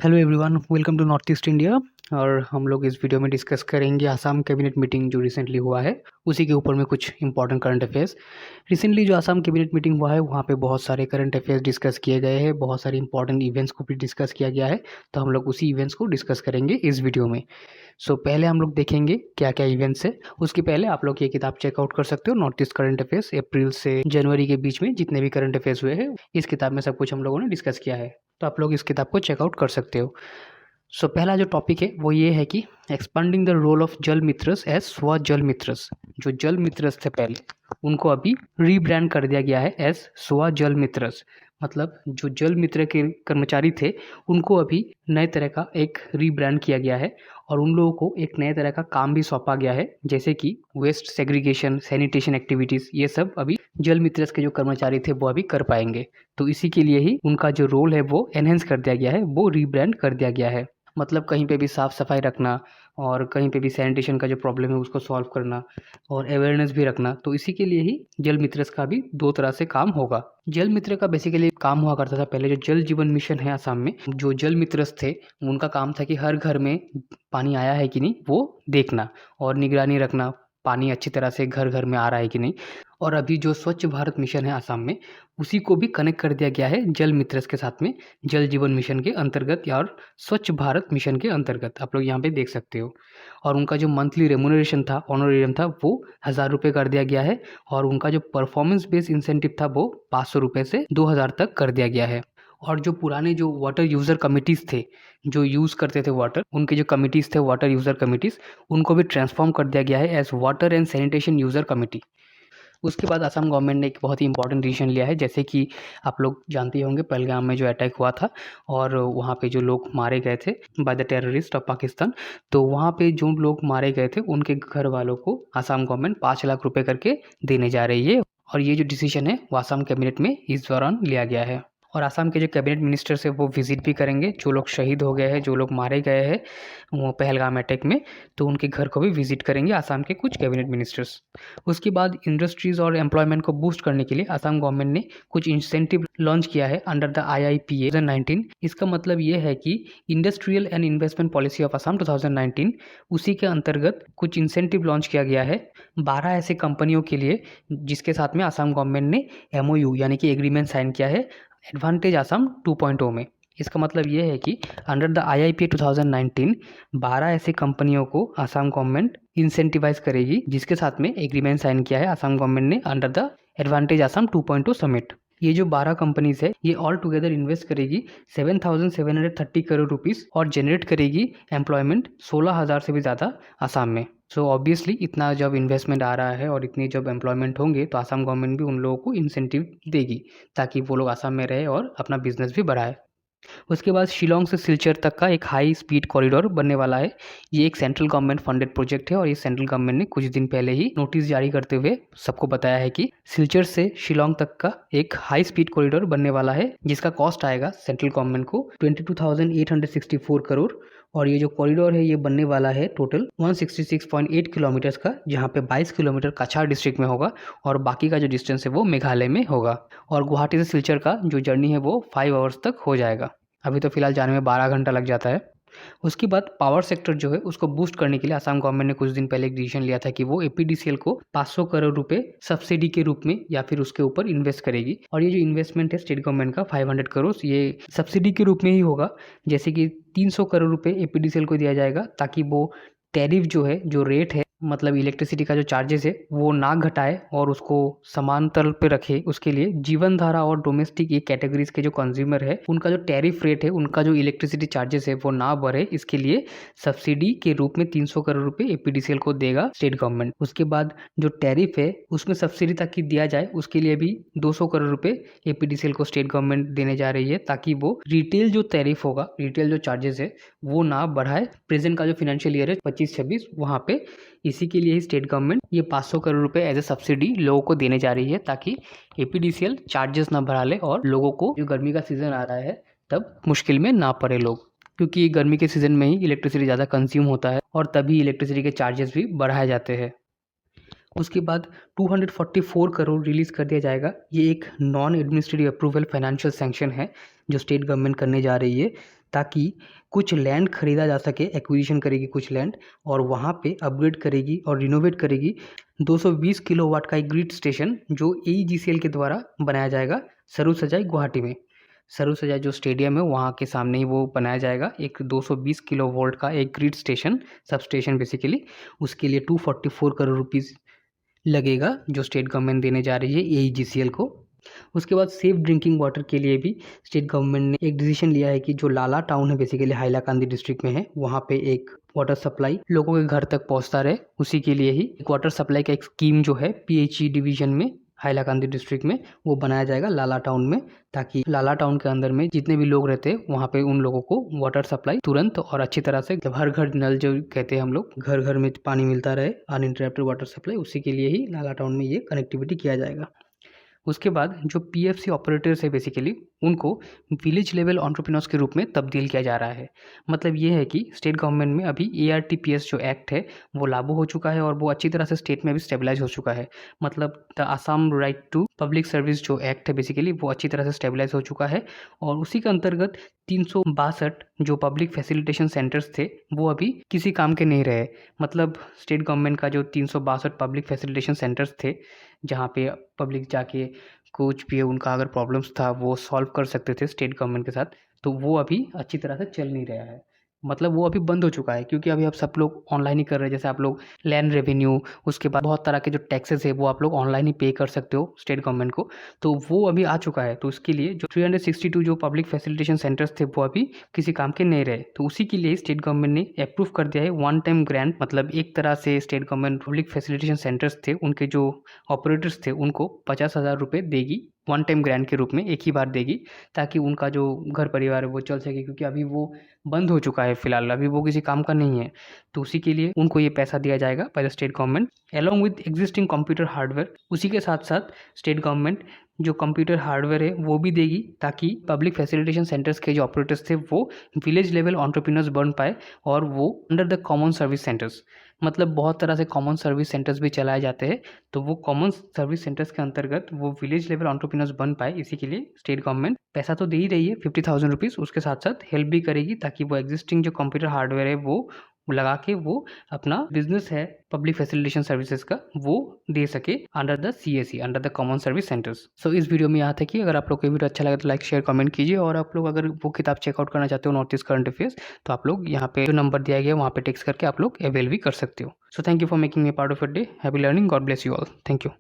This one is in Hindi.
Hello everyone, welcome to north east India. और हम लोग इस वीडियो में डिस्कस करेंगे आसाम कैबिनेट मीटिंग जो रिसेंटली हुआ है उसी के ऊपर में कुछ इंपॉर्टेंट करंट अफेयर्स। रिसेंटली जो आसाम कैबिनेट मीटिंग हुआ है वहाँ पे बहुत सारे करंट अफेयर्स डिस्कस किए गए हैं, बहुत सारे इंपॉर्टेंट इवेंट्स को भी डिस्कस किया गया है। तो हम लोग उसी इवेंट्स को डिस्कस करेंगे इस वीडियो में। पहले हम लोग देखेंगे क्या क्या इवेंट्स है। उसके पहले आप लोग ये किताब चेकआउट कर सकते हो, नॉर्थ ईस्ट करंट अफेयर्स, अप्रैल से जनवरी के बीच में जितने भी करंट अफेयर्स हुए हैं इस किताब में सब कुछ हम लोगों ने डिस्कस किया है। तो आप लोग इस किताब को चेकआउट कर सकते हो। पहला जो टॉपिक है वो ये है कि एक्सपांडिंग द रोल ऑफ जल मित्रस एज स्व जल मित्रस। जो जल मित्रस थे पहले उनको अभी रीब्रांड कर दिया गया है एज स्व जल मित्रस। मतलब जो जल मित्र के कर्मचारी थे उनको अभी नए तरह का एक रीब्रांड किया गया है और उन लोगों को एक नए तरह का काम भी सौंपा गया है, जैसे कि वेस्ट सेग्रीगेशन, सैनिटेशन एक्टिविटीज़, ये सब अभी जल मित्रस के जो कर्मचारी थे वो अभी कर पाएंगे। तो इसी के लिए ही उनका जो रोल है वो एनहेंस कर दिया गया है, वो रीब्रांड कर दिया गया है। मतलब कहीं पे भी साफ सफाई रखना और कहीं पे भी सैनिटेशन का जो प्रॉब्लम है उसको सॉल्व करना और अवेयरनेस भी रखना। तो इसी के लिए ही जल मित्रस का भी दो तरह से काम होगा। जल मित्र का बेसिकली काम हुआ करता था पहले, जो जल जीवन मिशन है आसाम में, जो जल मित्रस थे उनका काम था कि हर घर में पानी आया है कि नहीं वो देखना और निगरानी रखना, पानी अच्छी तरह से घर घर में आ रहा है कि नहीं। और अभी जो स्वच्छ भारत मिशन है आसाम में उसी को भी कनेक्ट कर दिया गया है जल मित्रस के साथ में, जल जीवन मिशन के अंतर्गत या और स्वच्छ भारत मिशन के अंतर्गत आप लोग यहाँ पे देख सकते हो। और उनका जो मंथली रेमुनरेशन था, ऑनोरेरियम था, वो 1000 रुपये कर दिया गया है और उनका जो परफॉर्मेंस बेस्ड इंसेंटिव था वो 500 रुपये से 2000 तक कर दिया गया है। और जो पुराने जो वाटर यूज़र कमिटीज़ थे जो यूज़ करते थे वाटर, उनके जो कमिटीज़ थे वाटर यूज़र कमिटीज़, उनको भी ट्रांसफॉर्म कर दिया गया है as water and sanitation user committee. उसके बाद असम गवर्नमेंट ने एक बहुत ही इंपॉर्टेंट डिसीजन लिया है, जैसे कि आप लोग जानते ही होंगे पहलगाम में जो अटैक हुआ था और वहाँ पे जो लोग मारे गए थे by the terrorist of Pakistan. तो वहाँ पे जो लोग मारे गए थे उनके घर वालों को असम गवर्नमेंट 5 लाख रुपए करके देने जा रही है। और ये जो डिसीजन है वो असम कैबिनेट में इस दौरान लिया गया है। और असम के जो कैबिनेट मिनिस्टर्स है वो विजिट भी करेंगे, जो लोग शहीद हो गए हैं, जो लोग मारे गए हैं वो पहलगाम अटैक में, तो उनके घर को भी विजिट करेंगे असम के कुछ कैबिनेट मिनिस्टर्स। उसके बाद इंडस्ट्रीज और एम्प्लॉयमेंट को बूस्ट करने के लिए असम गवर्नमेंट ने कुछ इंसेंटिव लॉन्च किया है अंडर द IIPA 2019। इसका मतलब ये है कि industrial and investment policy of Assam 2019, उसी के अंतर्गत कुछ इंसेंटिव लॉन्च किया गया है 12 ऐसे कंपनियों के लिए जिसके साथ में असम गवर्नमेंट ने MOU यानी कि एग्रीमेंट साइन किया है एडवांटेज असम 2.0 में। इसका मतलब ये है कि अंडर द IIPA 2019 12 ऐसी कंपनियों को असम गवर्नमेंट इंसेंटिवाइज करेगी जिसके साथ में एग्रीमेंट साइन किया है असम गवर्नमेंट ने under the advantage Assam 2.0 summit. ये जो 12 कंपनीज है ये ऑल टुगेदर इन्वेस्ट करेगी 7,730 करोड़ रुपीस और जनरेट करेगी एम्प्लॉयमेंट 16,000 से भी ज़्यादा असम में। ऑब्वियसली इतना जब इन्वेस्टमेंट आ रहा है और इतनी जब एम्प्लॉयमेंट होंगे तो असम गवर्नमेंट भी उन लोगों को इंसेंटिव देगी ताकि वो लोग असम में रहे और अपना बिजनेस भी बढ़ाए। उसके बाद शिलोंग से सिलचर तक का एक हाई स्पीड कॉरिडोर बनने वाला है। ये एक सेंट्रल गवर्नमेंट फंडेड प्रोजेक्ट है और ये सेंट्रल गवर्नमेंट ने कुछ दिन पहले ही नोटिस जारी करते हुए सबको बताया है कि सिलचर से शिलोंग तक का एक हाई स्पीड कॉरिडोर बनने वाला है जिसका कॉस्ट आएगा सेंट्रल गवर्नमेंट को 22,864 करोड़। और ये जो कॉरिडोर है ये बनने वाला है टोटल 166.8 किलोमीटर्स का, जहाँ पे 22 किलोमीटर कछार डिस्ट्रिक्ट में होगा और बाकी का जो डिस्टेंस है वो मेघालय में होगा। और गुवाहाटी से सिलचर का जो जर्नी है वो 5 आवर्स तक हो जाएगा। अभी तो फिलहाल जाने में 12 घंटा लग जाता है। उसके बाद पावर सेक्टर जो है उसको बूस्ट करने के लिए असम गवर्नमेंट ने कुछ दिन पहले एक डिसीजन लिया था कि वो APDCL को 500 करोड़ रुपए सब्सिडी के रूप में या फिर उसके ऊपर इन्वेस्ट करेगी। और ये जो इन्वेस्टमेंट है स्टेट गवर्नमेंट का 500 करोड़ ये सब्सिडी के रूप में ही होगा, जैसे कि 300 करोड़ रुपए APDCL को दिया जाएगा ताकि वो टैरिफ जो है, जो रेट है, मतलब इलेक्ट्रिसिटी का जो चार्जेस है वो ना घटाए और उसको समान तल पे रखे। उसके लिए जीवन धारा और डोमेस्टिक ये कैटेगरीज के जो कंज्यूमर है उनका जो टैरिफ रेट है, उनका जो इलेक्ट्रिसिटी चार्जेस है वो ना बढ़े, इसके लिए सब्सिडी के रूप में 300 करोड़ रुपए APDCL को देगा स्टेट गवर्नमेंट। उसके बाद जो टैरिफ है उसमें सब्सिडी ताकि दिया जाए उसके लिए भी 200 करोड़ रुपए APDCL को स्टेट गवर्नमेंट देने जा रही है ताकि वो रिटेल जो टैरिफ होगा, रिटेल जो चार्जेस है वो ना बढ़ाए। प्रेजेंट का जो फाइनेंशियल ईयर है 25-26 वहाँ पे इसी के लिए ही स्टेट गवर्नमेंट ये 500 करोड़ रुपए एज ए सब्सिडी लोगों को देने जा रही है ताकि APDCL चार्जेस ना बढ़ा ले और लोगों को जो गर्मी का सीजन आ रहा है तब मुश्किल में ना पड़े लोग, क्योंकि गर्मी के सीजन में ही इलेक्ट्रिसिटी ज़्यादा कंज्यूम होता है और तभी इलेक्ट्रिसिटी के चार्जेस भी बढ़ाए जाते हैं। उसके बाद 244 करोड़ रिलीज कर दिया जाएगा। ये एक non administrative approval financial sanction है जो स्टेट गवर्नमेंट करने जा रही है, ताकि कुछ लैंड खरीदा जा सके, एक्विजिशन करेगी कुछ लैंड और वहाँ पे अपग्रेड करेगी और रिनोवेट करेगी 220 किलोवाट का एक ग्रिड स्टेशन जो AEGCL के द्वारा बनाया जाएगा सरुसजाई गुवाहाटी में। सरुसजाई जो स्टेडियम है वहाँ के सामने ही वो बनाया जाएगा एक 220 किलो वोल्ट का एक grid station, sub station basically. उसके लिए 244 करोड़ रुपीज़ लगेगा जो स्टेट गवर्नमेंट देने जा रही है AEGCL को। उसके बाद सेफ ड्रिंकिंग वाटर के लिए भी स्टेट गवर्नमेंट ने एक डिसीजन लिया है कि जो लाला टाउन है बेसिकली हाइलाकांदी डिस्ट्रिक्ट में है, वहाँ पे एक वाटर सप्लाई लोगों के घर तक पहुँचता रहे, उसी के लिए ही एक वाटर सप्लाई का एक स्कीम जो है PHE डिवीजन में हाइलाकांदी डिस्ट्रिक्ट में वो बनाया जाएगा लाला टाउन में, ताकि लाला टाउन के अंदर में जितने भी लोग रहते हैं वहाँ पे उन लोगों को वाटर सप्लाई तुरंत और अच्छी तरह से, जब हर घर नल जो कहते हैं हम लोग, घर घर में पानी मिलता रहे, अनइंटरप्टेड वाटर सप्लाई, उसी के लिए ही लाला टाउन में ये कनेक्टिविटी किया जाएगा। उसके बाद जो PFC ऑपरेटर्स है बेसिकली उनको विलेज लेवल एंटरप्रेन्योर्स के रूप में तब्दील किया जा रहा है। मतलब ये है कि स्टेट गवर्नमेंट में अभी ARTPS जो एक्ट है वो लागू हो चुका है और वो अच्छी तरह से स्टेट में भी स्टेबलाइज हो चुका है। मतलब the Assam right to public service जो एक्ट है बेसिकली वो अच्छी तरह से स्टेबलाइज हो चुका है और उसी के अंतर्गत 362 जो पब्लिक फैसिलिटेशन सेंटर्स थे वो अभी किसी काम के नहीं रहे। मतलब स्टेट गवर्नमेंट का जो 362 पब्लिक फैसिलिटेशन सेंटर्स थे जहाँ पे पब्लिक जाके कुछ भी उनका अगर प्रॉब्लम्स था वो सॉल्व कर सकते थे स्टेट गवर्नमेंट के साथ, तो वो अभी अच्छी तरह से चल नहीं रहा है। मतलब वो अभी बंद हो चुका है क्योंकि अभी अब सब लोग ऑनलाइन ही कर रहे हैं। जैसे आप लोग लैंड रेवेन्यू, उसके बाद बहुत तरह के जो टैक्सेस है वो आप लोग ऑनलाइन ही पे कर सकते हो स्टेट गवर्नमेंट को, तो वो अभी आ चुका है। तो उसके लिए जो 362 जो पब्लिक फैसिलिटेशन सेंटर्स थे वो अभी किसी काम के नहीं रहे, तो उसी के लिए स्टेट गवर्नमेंट ने अप्रूव कर दिया है वन टाइम ग्रांट। मतलब एक तरह से state government public facilitation centres थे उनके जो ऑपरेटर्स थे उनको 50,000 रुपये देगी वन टाइम ग्रांट के रूप में, एक ही बार देगी, ताकि उनका जो घर परिवार है वो चल सके, क्योंकि अभी वो बंद हो चुका है फिलहाल, अभी वो किसी काम का नहीं है। तो उसी के लिए उनको ये पैसा दिया जाएगा by the state government along with existing computer hardware. उसी के साथ साथ स्टेट गवर्नमेंट जो कंप्यूटर हार्डवेयर है वो भी देगी, ताकि पब्लिक फैसिलिटेशन सेंटर्स के जो ऑपरेटर्स थे वो विलेज लेवल एंटरप्रेन्योर्स बन पाए और वो under the common service centres. मतलब बहुत तरह से कॉमन सर्विस सेंटर्स भी चलाए जाते हैं, तो वो कॉमन सर्विस सेंटर्स के अंतर्गत वो विलेज लेवल एंटरप्रेन्योर्स बन पाए। इसी के लिए स्टेट गवर्नमेंट पैसा तो दे ही रही है 50,000 रुपीज़, उसके साथ साथ हेल्प भी करेगी ताकि वो एग्जिस्टिंग जो कंप्यूटर हार्डवेयर है वो लगा के वो अपना बिजनेस है पब्लिक फैसिलिटेशन सर्विसेज का वो दे सके under the CSE, under the common service centres. So इस वीडियो में यहाँ तक कि अगर आप लोग को वीडियो अच्छा लगे तो लाइक शेयर कमेंट कीजिए, और आप लोग अगर वो किताब चेकआउट करना चाहते हो नॉर्थ ईस्ट करंट अफेयर्स, तो आप लोग यहाँ पे जो नंबर दिया गया है वहाँ पे टेक्स्ट करके आप लोग अवेल भी कर सकते हो। So thank you for making me part of your day. Happy learning, God bless you all, thank you.